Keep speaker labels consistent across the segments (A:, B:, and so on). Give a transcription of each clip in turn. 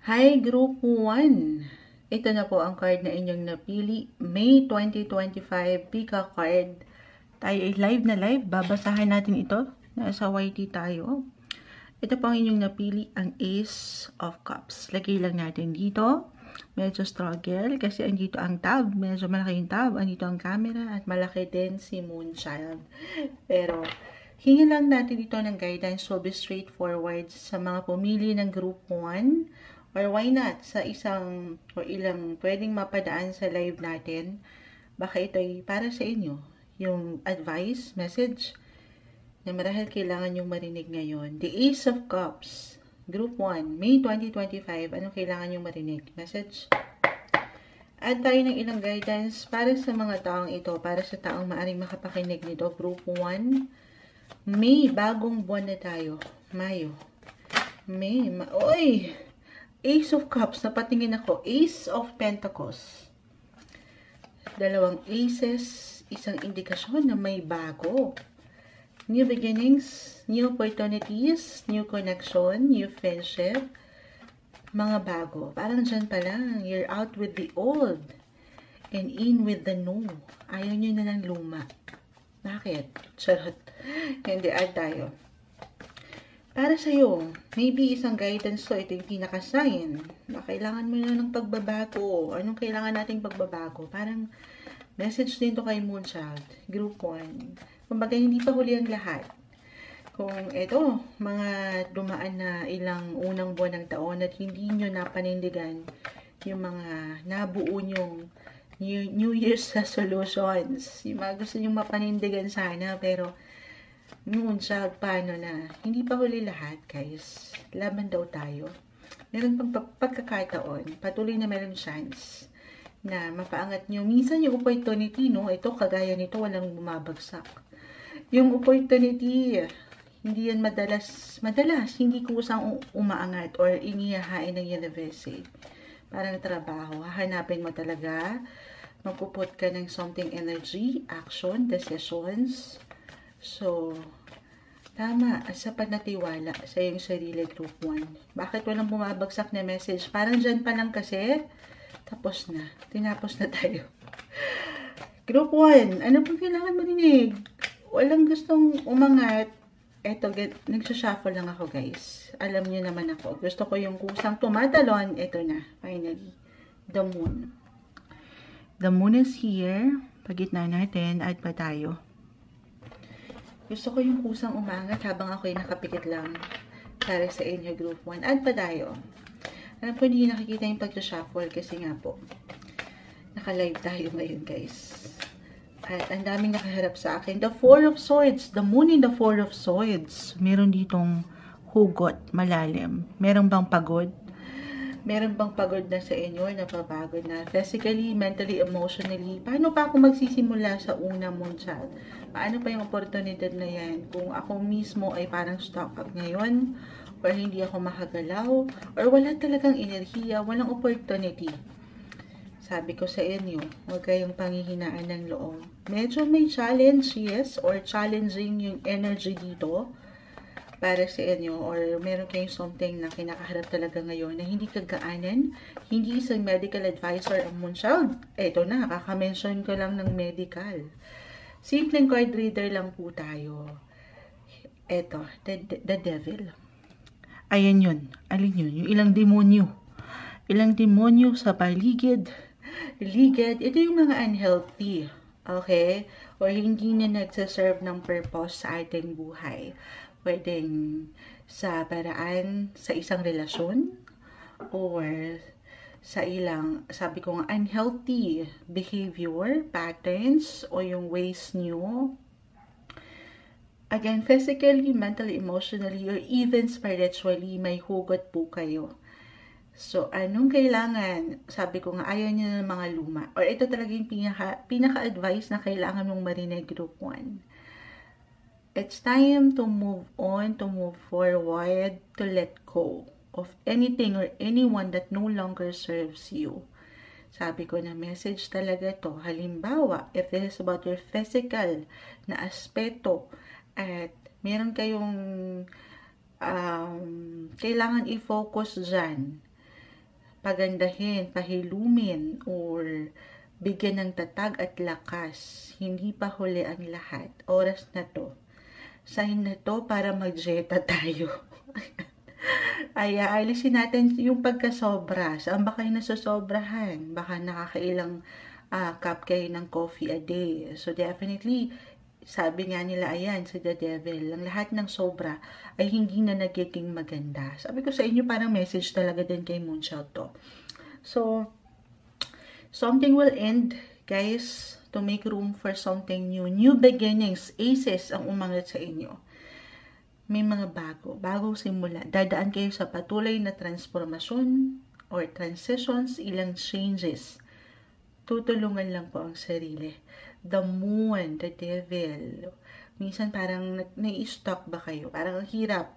A: Hi Group 1! Ito na po ang card na inyong napili. May 2025 Pika card. Tayo ay live na live. Babasahin natin ito. Nasa YT tayo. Ito po ang inyong napili, ang Ace of Cups. Lagay lang natin dito. Medyo struggle kasi andito ang tab. Medyo malaki yung tab. Andito ang camera at malaki din si Moonchild. Pero hingin lang natin ito ng guidance. So be straightforward sa mga pumili ng Group 1. Or why not, sa isang o ilang pwedeng mapadaan sa live natin, baka ito ay para sa inyo. Yung advice, message, na marahil kailangan yung marinig ngayon. The Ace of Cups, Group 1, May 2025, anong kailangan yung marinig? Message. Add tayo ng ilang guidance para sa mga taong ito, para sa taong maaring makapakinig nito. Group 1, May, bagong buwan na tayo. Mayo. May, oy! Ace of Cups, napatingin ako. Ace of Pentacles. Dalawang aces, isang indikasyon na may bago. New beginnings, new opportunities, new connection, new friendship. Mga bago. Parang dyan pa lang. You're out with the old and in with the new. Ayaw nyo na ng luma. Bakit? Charot. Hindi, add tayo. Para sa'yo, maybe isang guidance to, ito yung pinaka-sign na kailangan mo na ng pagbabago. Anong kailangan nating pagbabago? Parang message din to kay Moonchild, Group 1. Kumbaga, hindi pa huli ang lahat. Kung ito, mga dumaan na ilang unang buwan ng taon at hindi nyo napanindigan yung mga nabuo nyong New Year's resolutions. Yung mga gusto nyong mapanindigan sana, pero Moonchild, paano na? Hindi pa huli lahat, guys. Laban daw tayo. Meron pang pagkakataon, patuloy na meron chance na mapaangat nyo. Minsan yung opportunity, no? Ito, kagaya nito, walang bumabagsak. Yung opportunity, hindi yan madalas, hindi kusang umaangat or inihahain ng universe. Parang trabaho. Hahanapin mo talaga. Magpuput ka ng something energy, action, decisions. So, tama, sapat na tiwala sa iyong sarili, Group 1. Bakit walang bumabagsak na message? Parang dyan pa lang kasi, tapos na. Tinapos na tayo. Group 1, ano pong kailangan marinig? Walang gustong umangat. Eto, nagsashuffle lang ako, guys. Alam niyo naman ako. Gusto ko yung kusang tumatalon. Eto na, finally. The Moon. The Moon is here. Pagitna natin, add pa tayo. Gusto ko yung kusang umangat habang ako'y nakapikit lang para sa inyo, Group 1. Add pa tayo. Alam ko hindi nakikita yung pag-shuffle kasi nga po, naka-live tayo ngayon, guys. At ang daming nakaharap sa akin. The Four of Swords. The Moon in the Four of Swords. Meron ditong hugot, malalim. Meron bang pagod? Meron bang pagod na sa inyo, napapagod na physically, mentally, emotionally? Paano pa ako magsisimula sa una mong child? Paano pa yung oportunidad na yan? Kung ako mismo ay parang stuck up ngayon, or hindi ako makagalaw, or wala talagang enerhiya, walang opportunity. Sabi ko sa inyo, huwag kayong panghihinaan ng loob. Medyo may challenge, yes, or challenging yung energy dito para sa inyo, or meron kayong something na kinakaharap talaga ngayon na hindi kagaanan, hindi isang medical advisor ang Moonchild. Eto na, kakamention ko lang ng medical. Simpleng card reader lang po tayo. Eto, the devil. Ayan yun. Alin yun? Yung ilang demonyo. Ilang demonyo sa paligid. Ligid. Ito yung mga unhealthy. Okay? Or hindi na nagsaserve ng purpose sa ating buhay. Pwedeng sa paraan sa isang relasyon or sa ilang, sabi ko nga, unhealthy behavior, patterns, o yung ways nyo. Again, physically, mentally, emotionally, or even spiritually, may hugot po kayo. So, anong kailangan? Sabi ko nga, ayaw nyo ng mga luma. Or ito talaga yung pinaka-advice na kailangan mong marinig, Group 1. It's time to move on, to move forward, to let go of anything or anyone that no longer serves you. Sabi ko na message talaga to. Halimbawa, if this is about your physical na aspeto at meron kayong kailangan i-focus dyan pagandahin, pahilumin, or bigyan ng tatag at lakas. Hindi pa huli ang lahat. Oras na to. Sign na to para mag-jeta tayo. Ay, alisin natin yung pagkasobra. Saan ba kayo nasosobrahan? Baka nakakailang cup kayo ng coffee a day. So, definitely, sabi nga nila, ayan, sa the devil, ang lahat ng sobra ay hindi na nagiging maganda. Sabi ko sa inyo, parang message talaga din kay Moonchild to. So, something will end, guys, to make room for something new. New beginnings, aces ang umangat sa inyo. May mga bagong simula. Dadaan kayo sa patuloy na transformasyon or transitions, ilang changes. Tutulungan lang po ang sarili. The moon, the devil. Minsan parang nai-stuck ba kayo? Parang ang hirap.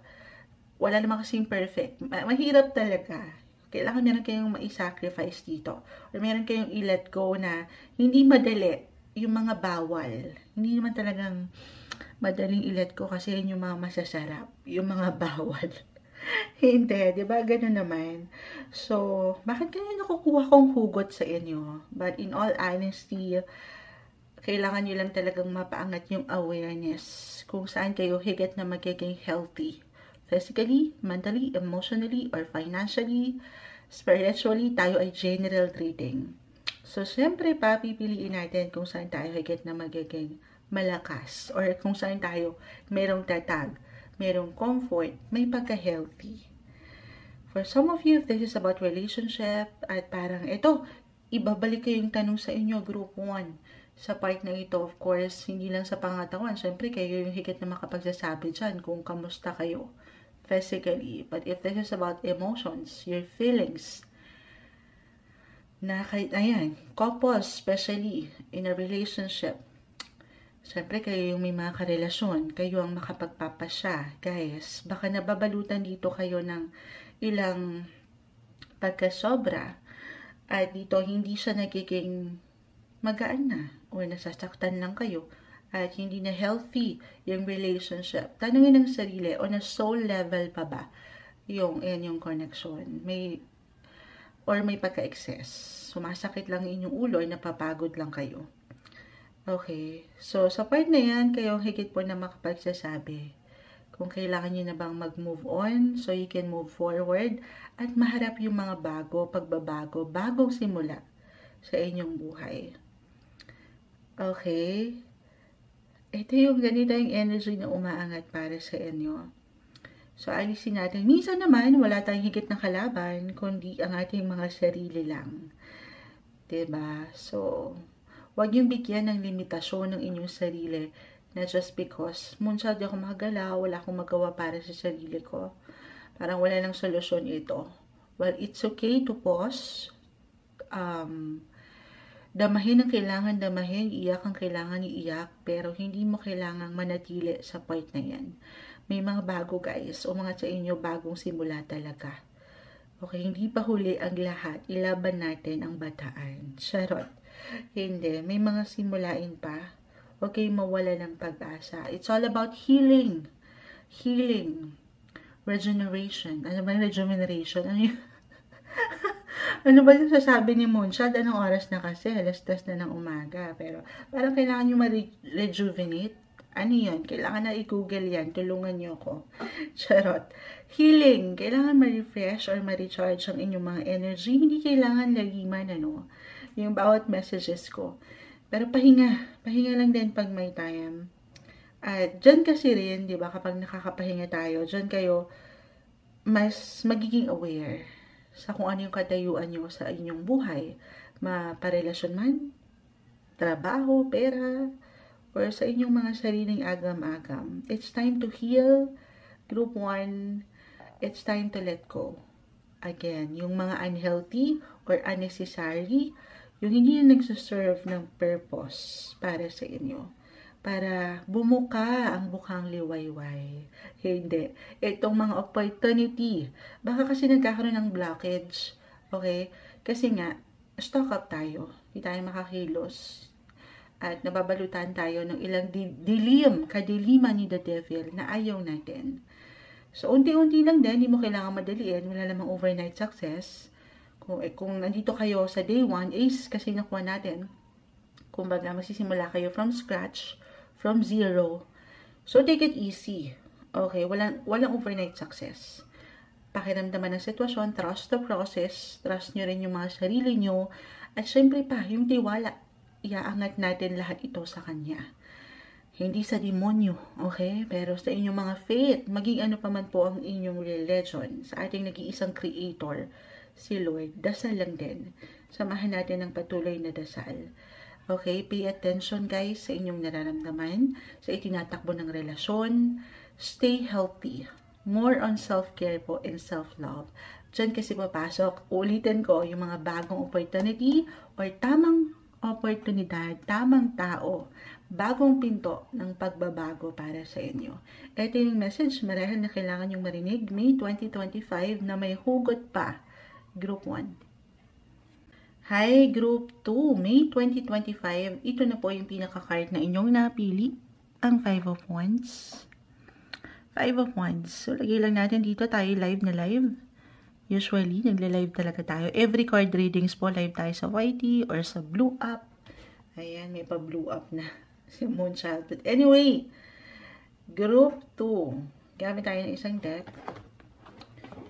A: Wala naman kasing perfect. Mahirap talaga. Kailangan meron kayong mai-sacrifice dito. Or meron kayong i-let go na hindi madali. Yung mga bawal. Hindi naman talagang madaling i-let go kasi yun yung mga masasarap. Yung mga bawal. Hindi, di ba? Ganun naman. So, bakit kaya nakukuha kong hugot sa inyo? But in all honesty, kailangan nyo lang talagang mapaangat yung awareness kung saan kayo higit na magiging healthy. Physically, mentally, emotionally, or financially, spiritually, tayo ay general reading. So, siyempre pa, pipiliin natin kung saan tayo higit na magiging malakas or kung saan tayo merong tatag, merong comfort, may pagka-healthy. For some of you, if this is about relationship, at parang ito, ibabalik ko yung tanong sa inyo, group 1. Sa part na ito, of course, hindi lang sa pangatawan. Siyempre, kayo yung higit na makapagsasabi dyan kung kamusta kayo physically. But if this is about emotions, your feelings, na kahit, ayan, couples, especially in a relationship, siyempre, kayo yung may mga karelasyon, kayo ang makapagpapasya. Guys, baka nababalutan dito kayo ng ilang pagkasobra at dito hindi siya nagiging magaan na o nasasaktan lang kayo at hindi na healthy yung relationship. Tanungin ng sarili, on a soul level pa ba yung connection? May pagka-excess. Sumasakit lang inyong ulo, napapagod lang kayo. Okay. So, sa part na yan, kayo higit po na makapagsasabi kung kailangan nyo na bang mag-move on so you can move forward at maharap yung mga pagbabago, bagong simula sa inyong buhay. Okay. Ito yung ganito yung energy na umaangat para sa inyo. So, alisin natin. Minsan naman, wala tayong higit na kalaban, kundi ang ating mga sarili lang. Diba? So, huwag yung bigyan ng limitasyon ng inyong sarili na just because, Moonchild, di ako makagalaw, wala akong magawa para sa sarili ko. Parang wala nang solusyon ito. Well, it's okay to pause. Damahin ang kailangan damahin, iyak ang kailangan iiyak, pero hindi mo kailangang manatili sa point na yan. May mga bago, guys, o mga sa inyo bagong simula talaga. Okay, hindi pa huli ang lahat. Ilaban natin ang bataan. Charot. Hindi, may mga simulain pa. Okay, mawala ng pag-asa. It's all about healing. Healing. Regeneration. Ano ba yung regeneration? Ano yung ano ba yung sasabi ni Moonchild? Anong oras na kasi? 10:00 na ng umaga. Pero parang kailangan nyo ma-rejuvenate. Ano yun? Kailangan na i-google yan. Tulungan nyo ako. Charot. Healing. Kailangan ma-refresh or ma-recharge ang inyong mga energy. Hindi kailangan lagiman, yung bawat messages ko. Pero pahinga. Pahinga lang din pag may time. At dyan kasi rin, di ba, kapag nakakapahinga tayo, dyan kayo mas magiging aware sa kung ano yung katayuan nyo sa inyong buhay. Maparelasyon man, trabaho, pera, or sa inyong mga sariling agam-agam. It's time to heal. Group 1, it's time to let go. Again, yung mga unhealthy or unnecessary, yung hindi na nagsaserve ng purpose para sa inyo. Para bumuka ang bukang liwayway. Hindi. Itong mga opportunity. Baka kasi nagkakaroon ng blockage. Okay? Kasi nga, stock up tayo. Hindi tayo makakilos. At nababalutan tayo ng ilang kadiliman ni the devil na ayaw natin. So, unti-unti lang din. Hindi mo kailangan madaliin. Wala namang overnight success. Kung nandito kayo sa day 1, ace kasi nakuha natin. Kumbaga, magsisimula kayo from scratch, from zero. So, take it easy. Okay, walang overnight success. Pakiramdaman ng sitwasyon, trust the process, trust nyo rin yung mga sarili nyo, at syempre pa, yung tiwala, iaangat natin lahat ito sa Kanya. Hindi sa demonyo, okay? Pero sa inyong mga faith, maging ano pa man po ang inyong religion, sa ating nag-iisang creator, si Lord, dasal lang din. Samahan natin ng patuloy na dasal. Okay, pay attention guys sa inyong nararamdaman, sa itinatakbo ng relasyon, stay healthy. More on self-care po and self-love. Diyan kasi papasok, ulitin ko, yung mga bagong opportunity or tamang oportunidad, tamang tao, bagong pinto ng pagbabago para sa inyo. Ito yung message marahil na kailangan yung marinig May 2025 na may hugot pa. Group 1. Hi, Group 2. May 2025. Ito na po yung pinaka-card na inyong napili. Ang 5 of Wands. 5 of Wands. So, lagay lang natin dito tayo live na live. Usually, nagle-live talaga tayo. Every card readings po, live tayo sa YT or sa Blue Up. Ayan, may pa-Blue Up na si Moonchild. But anyway, Group 2. Gamit tayo ng isang deck.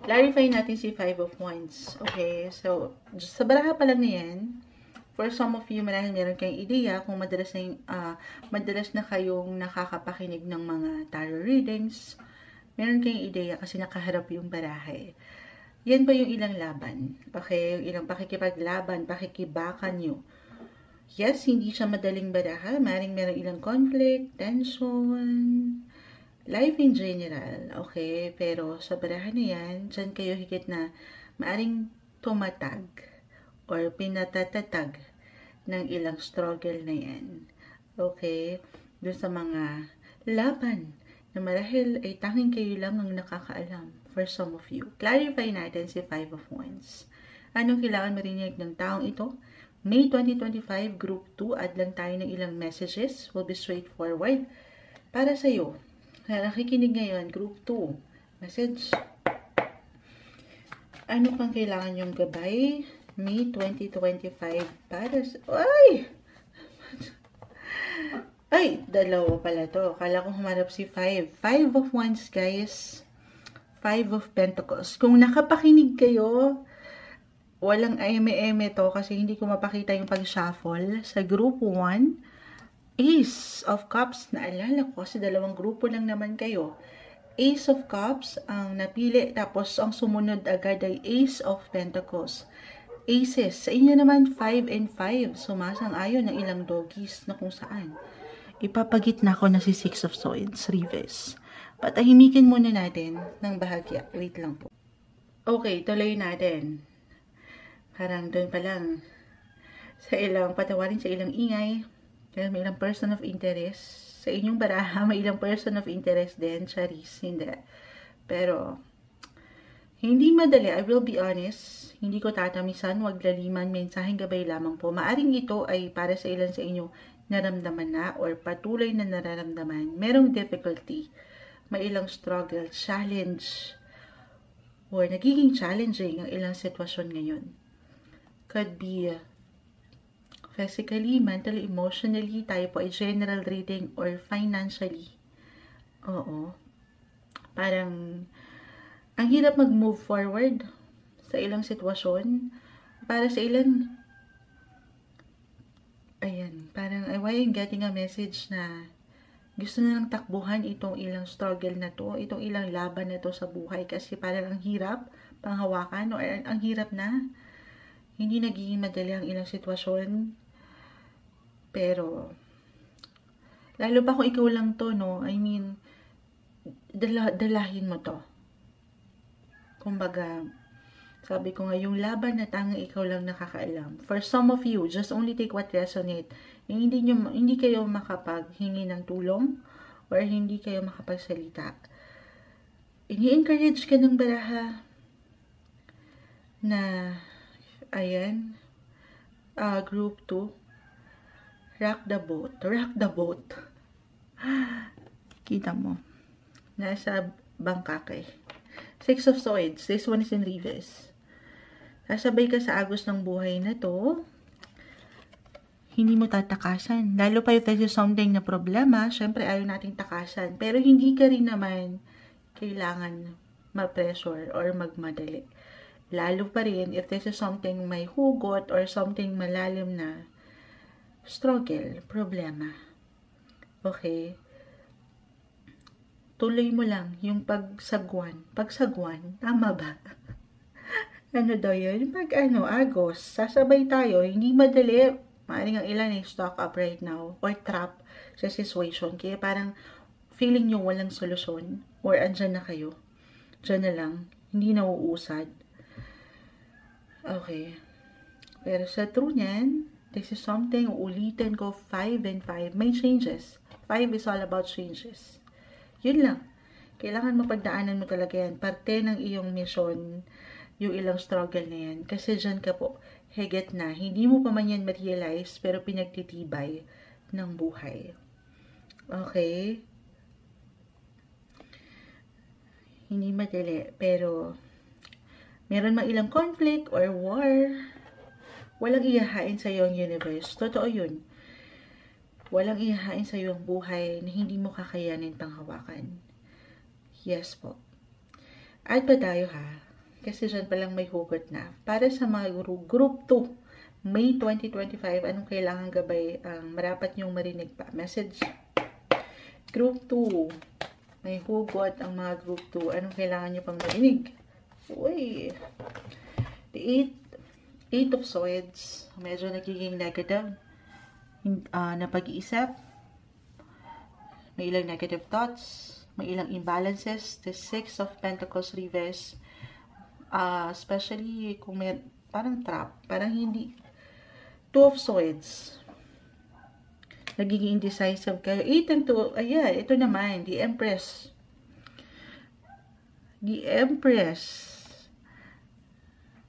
A: Clarify natin si 5 of Wands. Okay, so, sa baraha pa lang na yan, for some of you, marahil meron kayong ideya kung madalas na kayong nakakapakinig ng mga tarot readings. Meron kayong ideya kasi nakaharap yung barahe. Yan ba yung ilang laban? Okay, yung ilang pakikipaglaban, pakikibakan nyo. Yes, hindi siya madaling baraha. Maring meron ilang conflict, tension, life in general. Okay, pero sa baraha na yan, dyan kayo higit na maaring tumatag or pinatatatag ng ilang struggle na yan. Okay? Doon sa mga laban na marahil ay tanging kayo lang ang nakakaalam for some of you. Clarify natin si 5 of Wands. Anong kailangan marinig ng taong ito? May 2025, Group 2, add lang tayo ng ilang messages. Will be straightforward. Para sa iyo, na nakikinig ngayon, Group 2, message. Ano pang kailangan yung gabay? May 2025 para sa... Ay, dalawa pala to. Akala ko humarap si 5. 5 of Wands, guys. 5 of Pentacles. Kung nakapakinig kayo, walang eme-eme to kasi hindi ko mapakita yung pag-shuffle. Sa Group 1, Ace of Cups. Naalala ko kasi dalawang grupo lang naman kayo. Ace of Cups ang napili. Tapos ang sumunod agad ay Ace of Pentacles. Aces. Sa inyo naman, 5 and 5. Sumasang-ayon ng ilang doggies na kung saan. Ipapagitna ko na si 6 of Swords, Reverse. Patahimikin muna natin ng bahagya. Wait lang po. Okay, tuloy natin. Parang doon pa lang. Sa ilang patawarin, sa ilang ingay. Dahil may ilang person of interest. Sa inyong baraha, may ilang person of interest din. Charis, hindi. Pero, hindi madali. I will be honest. Hindi ko tatamisan, wag laliman, mensaheng gabay lamang po. Maaring ito ay para sa ilan sa inyo naramdaman na or patuloy na nararamdaman. Merong difficulty, may ilang struggle, challenge, or nagiging challenging ang ilang sitwasyon ngayon. Could be physically, mentally, emotionally, tayo po ay general reading or financially. Oo. Parang, ang hirap mag-move forward sa ilang sitwasyon. Para sa ilan, ayan, parang, why I'm getting a message na gusto na lang takbuhan itong ilang struggle na to, itong ilang laban na to sa buhay kasi parang ang hirap panghawakan o ang hirap na. Hindi nagiging madali ang ilang sitwasyon. Pero, lalo pa kung ikaw lang to, no? I mean, dalahin mo to. Kumbaga, sabi ko nga, yung laban na tanging ikaw lang nakakaalam. For some of you, just only take what resonate. Yung hindi kayo makapaghingi ng tulong or hindi kayo makapagsalita. Ini-encourage ka ng baraha na, ayan, Group 2, rock the boat. Rock the boat. Kita mo. Nasa bangka kay. 6 of Swords. This one is in reverse. Sasabay ka sa agos ng buhay na to, hindi mo tatakasan. Lalo pa if there's something na problema, syempre ayaw nating takasan. Pero hindi ka rin naman kailangan ma-pressure or magmadali. Lalo pa rin if this is something may hugot or something malalim na struggle, problema. Okay? Tuloy mo lang yung pagsagwan. Pagsagwan, tama ba? Ano daw yun? Pag agos, sasabay tayo, hindi madali. Maaring ang ilan ay stuck up right now or trap sa situation. Kaya parang feeling nyo walang solusyon or andyan na kayo. Diyan na lang. Hindi na uusad. Okay. Pero sa true niyan, this is something, uulitin ko, 5 and 5. May changes. 5 is all about changes. Yun lang. Kailangan mapagdaanan mo talaga yan. Parte ng iyong mission, yung ilang struggle na yan. Kasi dyan ka po, higit na. Hindi mo pa man yan ma-realize, pero pinagtitibay ng buhay. Okay? Hindi madali, pero meron mang ilang conflict or war, walang ihahain sa iyo ang universe. Totoo yun. Walang ihahain sa iyo ang buhay na hindi mo kakayanin panghawakan. Yes po. At pa tayo ha, kasi dyan palang may hugot na. Para sa mga group 2, May 2025, anong kailangan gabay ang marapat niyong marinig pa? Message. Group 2. May hugot ang mga group 2. Anong kailangan nyo pang marinig? Uy! The 8 of Swords. Medyo nagiging negative na pag-iisip. May ilang negative thoughts. May ilang imbalances. The 6 of Pentacles reverse. Especially kung may parang trap. Parang hindi. 2 of Swords. Nagiging indecisive kayo. 8 and 2, ayan, ito naman, the Empress. The Empress.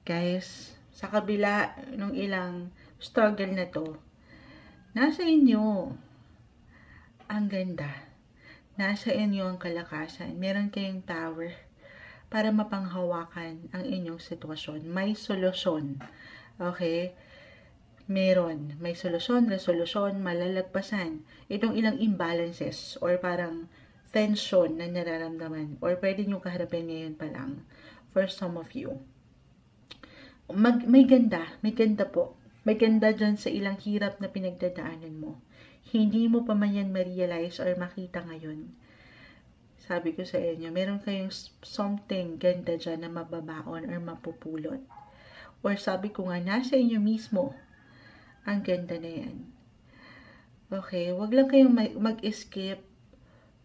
A: Guys, sa kabila ng ilang struggle na to, nasa inyo ang ganda. Nasa inyo ang kalakasan. Meron kayong power para mapanghawakan ang inyong sitwasyon. May solusyon. Okay? Meron. May solusyon, resolusyon, malalagpasan. Itong ilang imbalances or parang tension na nararamdaman or pwede nyo kaharapin ngayon pa lang for some of you. May ganda po. May ganda dyan sa ilang hirap na pinagdadaanan mo. Hindi mo pa man yan ma-realize or makita ngayon. Sabi ko sa inyo, meron kayong something ganda dyan na mababaon or mapupulot. Or sabi ko nga, nasa inyo mismo ang ganda na yan. Okay, wag lang kayong mag-escape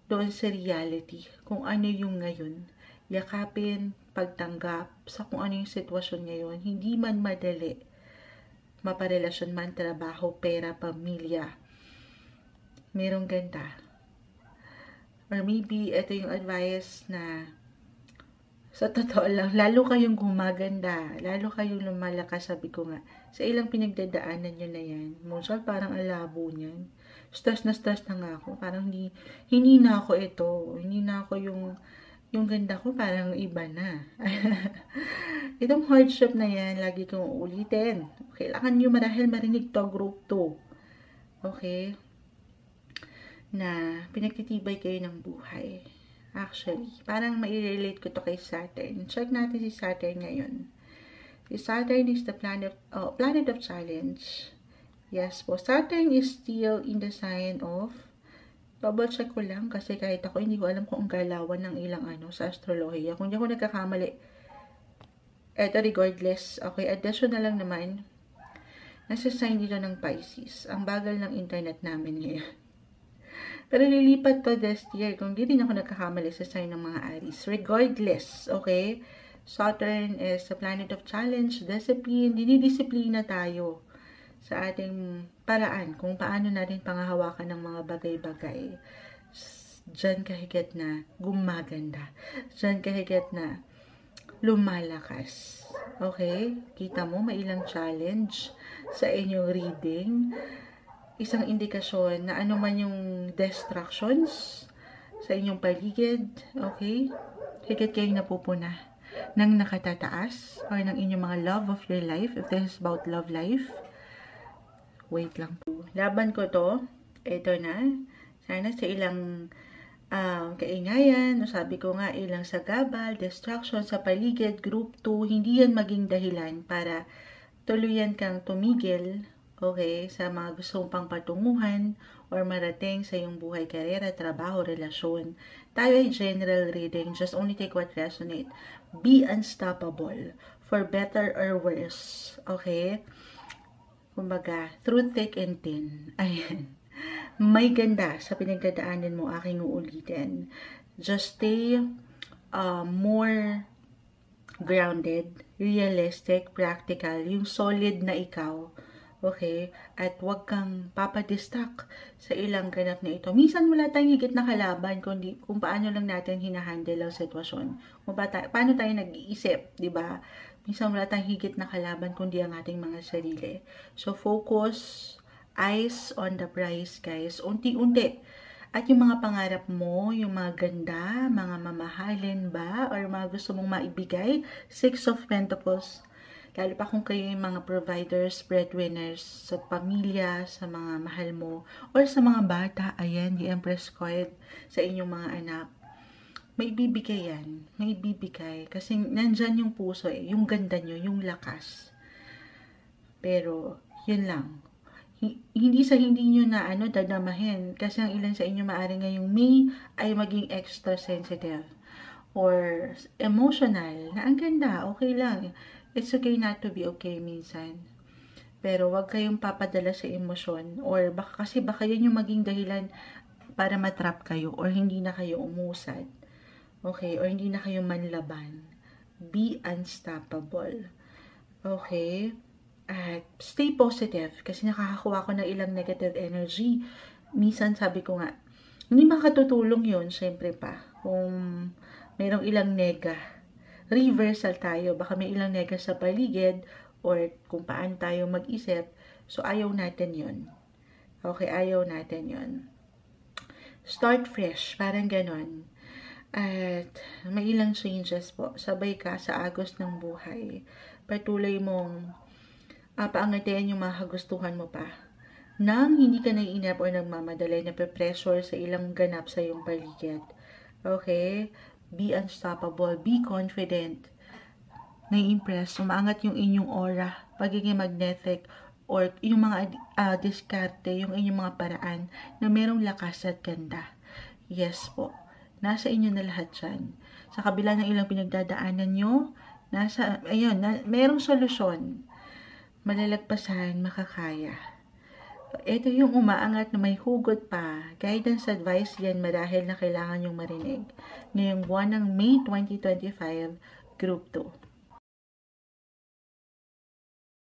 A: doon sa reality. Kung ano yung ngayon. Yakapin, pagtanggap sa kung ano yung sitwasyon ngayon. Hindi man madali. Maparelasyon man, trabaho, pera, pamilya. Merong ganda. Or maybe, ito yung advice na sa totoo lang, lalo kayong gumaganda, lalo kayong lumalakas, sabi ko nga, sa ilang pinagdadaanan nyo na yan, Monshal, parang alabo niyan. Stress na nga ako, parang hindi na ako ito, hindi na ako yung ganda ko, parang iba na. Itong hardship na yan, lagi kong uulitin. Kailangan nyo marahil marinig to, group 2. Okay? Na pinagtitibay kayo ng buhay. Actually, parang mai-relate ko to kay Saturn. Check natin si Saturn ngayon. Si Saturn is the planet of challenge. Yes po, Saturn is still in the sign of, double check ko lang kasi kahit ako hindi ko alam kung ang galawan ng ilang sa astrolohiya. Kung di ako nagkakamali, eto regardless, okay, additional lang naman, nasa sign dito ng Pisces. Ang bagal ng internet namin ngayon. Pero lilipat to this year kung di rin ako nagkakamali sa sign ng mga Aries. Regardless, okay? Saturn is the planet of challenge, discipline. Dinidisiplina tayo sa ating paraan kung paano natin pangahawakan ng mga bagay-bagay. Diyan kahigit na gumaganda. Diyan kahigit na lumalakas. Okay? Kita mo, may ilang challenge sa inyong reading. Isang indikasyon na ano man yung distractions sa inyong paligid, okay? Higit kayong napupuna. ng nakatataas or ng inyong mga love of your life. If this is about love life, wait lang po. Laban ko to. Ito na. Sana sa ilang kaingayan, sabi ko nga, ilang sagabal, distraction sa paligid, group 2, hindi yan maging dahilan para tuluyan kang tumigil, okay, sa mga gusto mong pangpatunguhan or marating sa iyong buhay, karera, trabaho, relasyon. Tayo ay general reading, just only take what resonate. Be unstoppable, for better or worse, okay? Kumbaga, through thick and thin. Ayan. May ganda sa pinagdadaanan mo, aking uulitin. Just stay more grounded, realistic, practical, yung solid na ikaw. Okay? At huwag kang papadistract sa ilang ganap na ito. Minsan wala tayong higit na kalaban kung paano lang natin hinahandle ang sitwasyon. Paano tayo nag-iisip, di ba? Minsan wala tayong higit na kalaban kundi ang ating mga sarili. So focus, eyes on the prize, guys. Unti-unti. At yung mga pangarap mo, yung mga ganda, mga mamahalin ba, or mga gusto mong maibigay, 6 of Pentacles. Lalo pa kung kayo yung mga providers, breadwinners, sa pamilya, sa mga mahal mo, or sa mga bata, ayan, the Empress card, sa inyong mga anak. May bibigay yan. May bibigay. Kasi nandyan yung puso yung ganda nyo, yung lakas. Pero, yun lang. Hindi nyo na dadamahin kasi ang ilan sa inyo maaari ngayong May ay maging extra sensitive or emotional na ang ganda, okay lang, it's okay not to be okay minsan, pero wag kayong papadala sa emosyon or baka yun yung maging dahilan para matrap kayo or hindi na kayo umusad, okay, or hindi na kayo manlaban. Be unstoppable, okay? At stay positive kasi nakakakuha ko ng ilang negative energy. Minsan sabi ko nga, hindi makatutulong yun, syempre pa. Kung mayroong ilang nega, reversal tayo. Baka may ilang nega sa paligid or kung paano tayo mag-isip. So, ayaw natin yun. Okay, ayaw natin yun. Start fresh, parang ganon. At may ilang changes po. Sabay ka sa agos ng buhay. Patuloy mong paangatian yung mga kagustuhan mo pa. Nang hindi ka naiinap o nagmamadali na pressure sa ilang ganap sa iyong paligid. Okay? Be unstoppable. Be confident. Nai-impress. Umaangat yung inyong aura. Pagiging magnetic. Or yung mga diskarte, yung inyong mga paraan na merong lakas at ganda. Yes po. Nasa inyo na lahat yan. Sa kabila ng ilang pinagdadaanan nyo, merong solusyon. Malalagpasan, makakaya. Ito yung umaangat na may hugot pa. Guidance, advice yan marahil na kailangan yung marinig. Ngayong buwan ng May 2025, Group 2.